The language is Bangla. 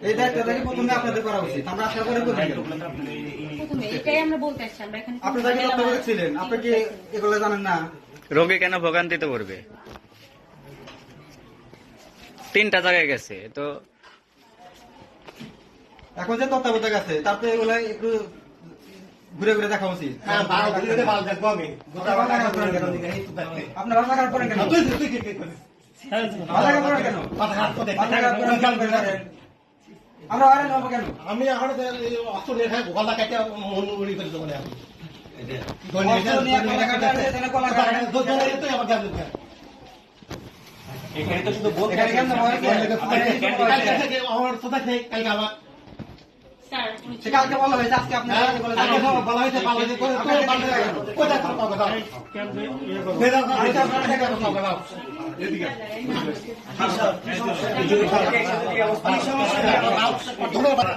এই দায়িত্বটাকে প্রথমে আপনাদের করা উচিত। আমরা আশা করে করবেন। প্রথমে এটাই আমরা বলতে আসছি, আমরা এখানে আপনি যাকে তত্ত্বাবধায়ক ছিলেন, আপনি কি এগুলো জানেন না? রোগী কেন ভোগান্তিতে পড়বে? 3টা জায়গায় গেছে তো। এখন যে তত্ত্বাবধায়ক আছে তারপরে এগুলো একটু ঘুরে ঘুরে দেখা উচিত। আপনার রাজাকার করেন কেন? রাজাকার করেন কেন? আমরা আরে নেবো কেন? আমি এখন অস্ত্র নিয়ে খাই গলা কাটে মন উড়ি করে দেবো আমি এখানে তো শুধু বলতে আমার কথা নেই কালকে আবার স্যার সে কালকে বলা হয়েছে, আজকে আপনি বলা হয়েছে পাল্লাতে করে কোথায় থাকবো কথা ধন্যবাদ।